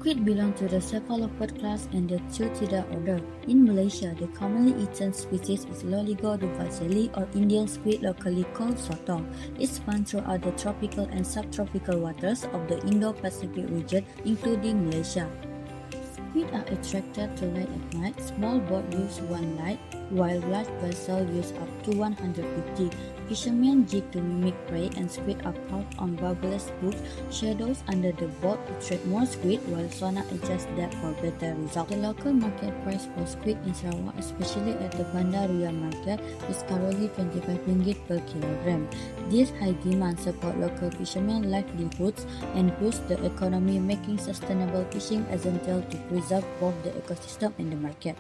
Squid belong to the cephalopod class and the Teutida order. In Malaysia, the commonly eaten species is Loligo duvazeli or Indian squid, locally called sotong. It's found throughout the tropical and subtropical waters of the Indo-Pacific region, including Malaysia. Squid are attracted to light at night. Small boat use one light, while large vessels use up to 150. Fishermen jig to mimic prey, and squid are caught on bubbleless hooks, shadows under the boat to trap more squid, while sonar adjusts depth for better results. The local market price for squid in Sarawak, especially at the Bandar Raya market, is currently RM25 per kilogram. This high demand supports local fishermen's livelihoods and boosts the economy, making sustainable fishing essential to preserve both the ecosystem and the market.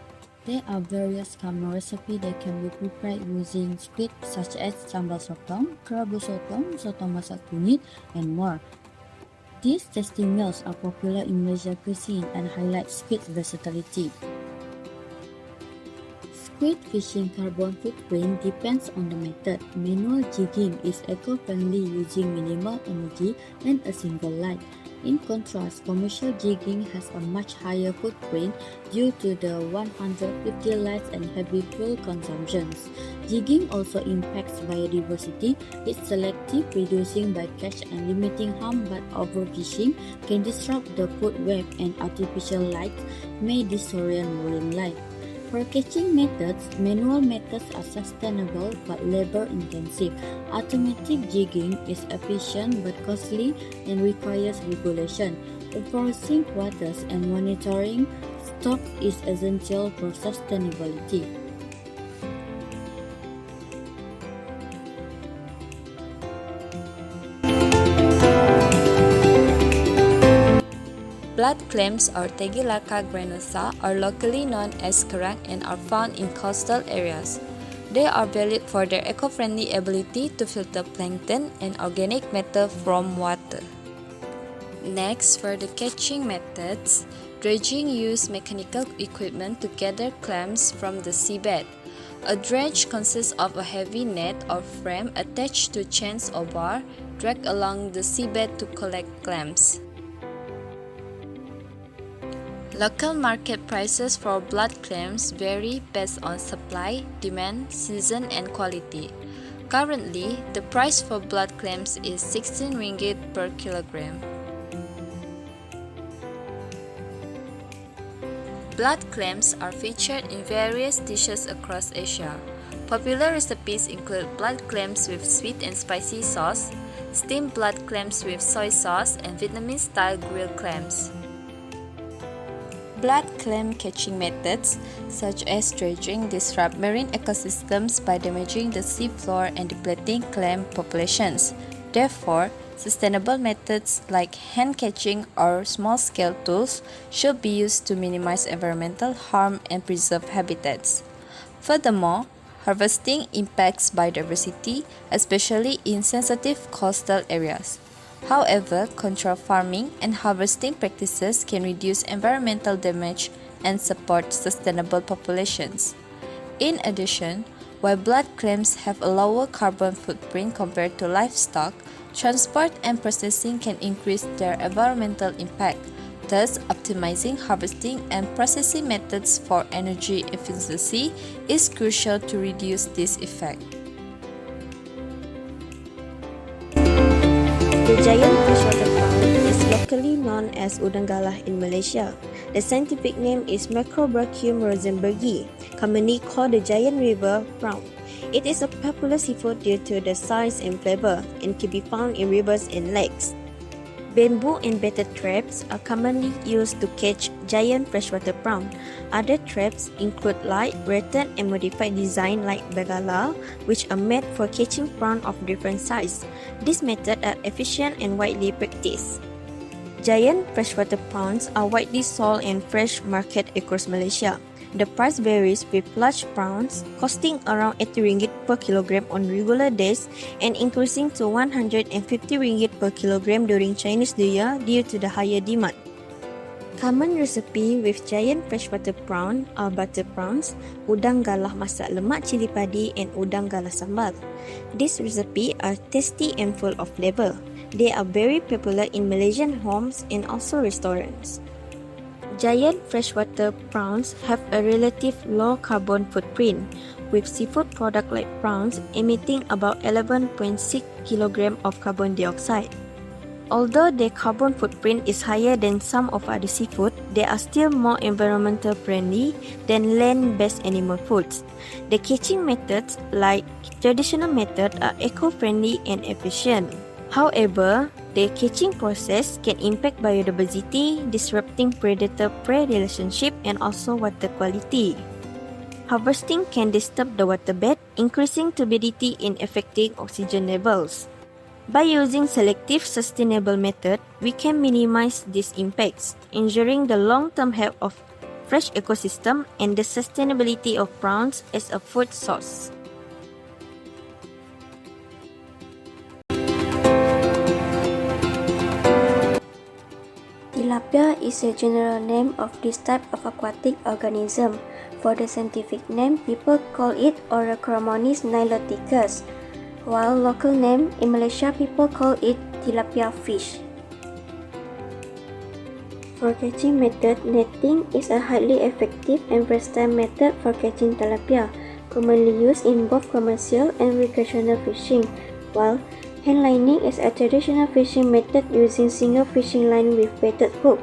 There are various common recipes that can be prepared using squid, such as sambal sotong, kerabu sotong, sotong masak kunyit, and more. These tasty meals are popular in Malaysia cuisine and highlight squid's versatility. Squid fishing carbon footprint depends on the method. Manual jigging is eco-friendly using minimal energy and a single light. In contrast, commercial jigging has a much higher footprint due to the 150 lights and heavy fuel consumptions. Jigging also impacts biodiversity. It's selective, reducing bycatch and limiting harm, but overfishing can disrupt the food web, and artificial lights may disorient marine life. For catching methods, manual methods are sustainable but labor-intensive. Automatic jigging is efficient but costly and requires regulation. Enforcing quotas and monitoring stocks is essential for sustainability. Blood clams or Tegilaka granosa are locally known as kerang and are found in coastal areas. They are valued for their eco-friendly ability to filter plankton and organic matter from water. Next, for the catching methods, dredging uses mechanical equipment to gather clams from the seabed. A dredge consists of a heavy net or frame attached to chains or bar dragged along the seabed to collect clams. Local market prices for blood clams vary based on supply, demand, season, and quality. Currently, the price for blood clams is RM16 per kilogram. Blood clams are featured in various dishes across Asia. Popular recipes include blood clams with sweet and spicy sauce, steamed blood clams with soy sauce, and Vietnamese-style grilled clams. Blood clam catching methods, such as dredging, disrupt marine ecosystems by damaging the seafloor and depleting clam populations. Therefore, sustainable methods like hand catching or small-scale tools should be used to minimize environmental harm and preserve habitats. Furthermore, harvesting impacts biodiversity, especially in sensitive coastal areas. However, controlled farming and harvesting practices can reduce environmental damage and support sustainable populations. In addition, while blood clams have a lower carbon footprint compared to livestock, transport and processing can increase their environmental impact. Thus, optimizing harvesting and processing methods for energy efficiency is crucial to reduce this effect. The giant freshwater prawn is locally known as udang galah in Malaysia. The scientific name is Macrobrachium rosenbergi, commonly called the giant river prawn. It is a popular seafood due to the size and flavor and can be found in rivers and lakes. Bamboo and baited traps are commonly used to catch giant freshwater prawn. Other traps include light, rated, and modified design like bagala, which are made for catching prawn of different size. These methods are efficient and widely practiced. Giant freshwater prawns are widely sold in fresh market across Malaysia. The price varies, with large prawns costing around RM80 per kilogram on regular days and increasing to RM150 per kilogram during Chinese New Year due to the higher demand. Common recipe with giant freshwater prawn are butter prawns, udang galah masak lemak cili padi, and udang galah sambal. These recipes are tasty and full of flavor. They are very popular in Malaysian homes and also restaurants. Giant freshwater prawns have a relative low carbon footprint, with seafood products like prawns emitting about 11.6 kg of carbon dioxide. Although their carbon footprint is higher than some of other seafood, they are still more environmental friendly than land-based animal foods. The catching methods, like traditional methods, are eco-friendly and efficient. However, the catching process can impact biodiversity, disrupting predator-prey relationship and also water quality. Harvesting can disturb the waterbed, increasing turbidity and affecting oxygen levels. By using selective sustainable method, we can minimize these impacts, ensuring the long-term health of fresh ecosystem and the sustainability of prawns as a food source. Tilapia is a general name of this type of aquatic organism. For the scientific name, people call it Orochromnis niloticus, while local name in Malaysia people call it tilapia fish. For catching method, netting is a highly effective and versatile method for catching tilapia, commonly used in both commercial and recreational fishing, while hand lining is a traditional fishing method using single fishing line with baited hook.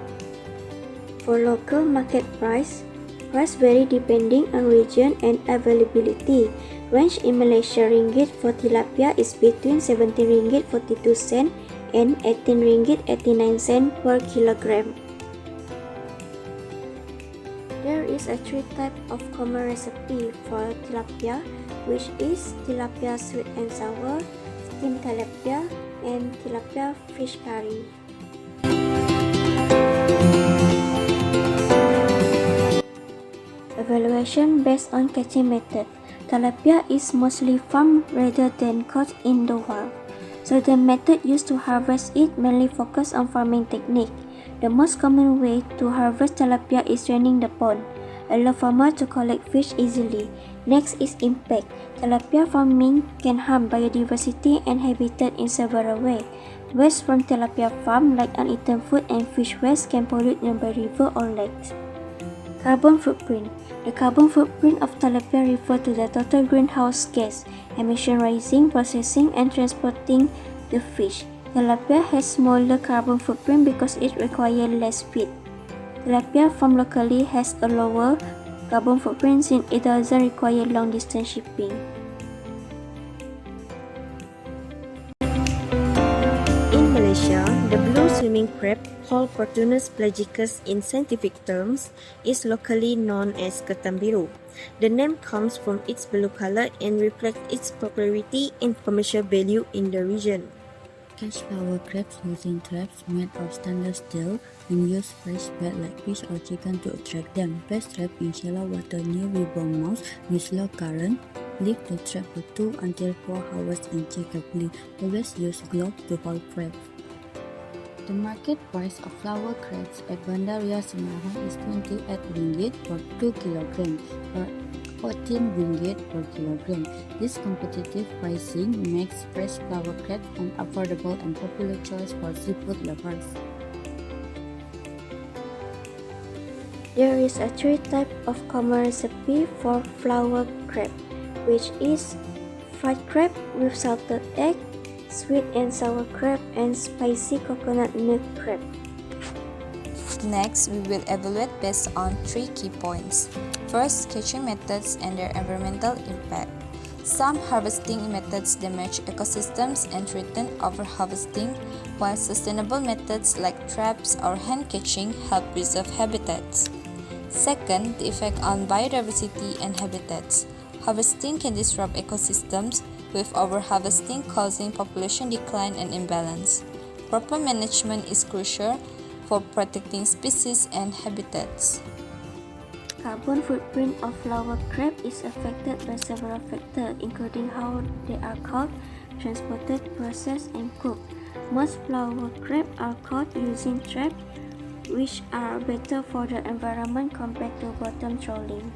For local market price vary depending on region and availability. Range in Malaysia ringgit for tilapia is between 17 ringgit 42 sen and 18 ringgit 89 sen per kilogram. There is a three type of common recipe for tilapia, which is tilapia sweet and sour, steamed tilapia, and tilapia fish curry. Evaluation based on catching method. Tilapia is mostly farmed rather than caught in the wild, so the method used to harvest it mainly focus on farming technique. The most common way to harvest tilapia is draining the pond, allow farmer to collect fish easily. Next is impact. Tilapia farming can harm biodiversity and habitat in several ways. Waste from tilapia farm like uneaten food and fish waste can pollute nearby river or lakes. Carbon footprint. The carbon footprint of tilapia refers to the total greenhouse gas emission rising, processing, and transporting the fish. Tilapia has smaller carbon footprint because it requires less feed. Tilapia farmed locally has a lower carbon footprint since it doesn't require long-distance shipping. In Malaysia, the blue swimming crab, called Protunus pelagicus in scientific terms, is locally known as ketam biru. The name comes from its blue color and reflects its popularity and commercial value in the region. Catch flower crabs using traps made of stainless steel and use fresh bait like fish or chicken to attract them. Place trap in shallow water near river mouth with low current. Leave the trap for 2 until 4 hours and check carefully. Always use gloves to hold crabs. The market price of flower crabs at Bandaria Semarang is 28 ringgit for 2 kg or 14 ringgit per kilogram. This competitive pricing makes fresh flower crabs an affordable and popular choice for seafood lovers. There is a three type of common recipe for flower crab, which is fried crab with salted egg, sweet and sour crab, and spicy coconut milk crab. Next, we will evaluate based on 3 key points. First, catching methods and their environmental impact. Some harvesting methods damage ecosystems and threaten overharvesting, while sustainable methods like traps or hand catching help preserve habitats. Second, the effect on biodiversity and habitats. Harvesting can disrupt ecosystems, with overharvesting causing population decline and imbalance. Proper management is crucial for protecting species and habitats. Carbon footprint of flower crab is affected by several factors, including how they are caught, transported, processed, and cooked. Most flower crab are caught using traps, which are better for the environment compared to bottom trawling.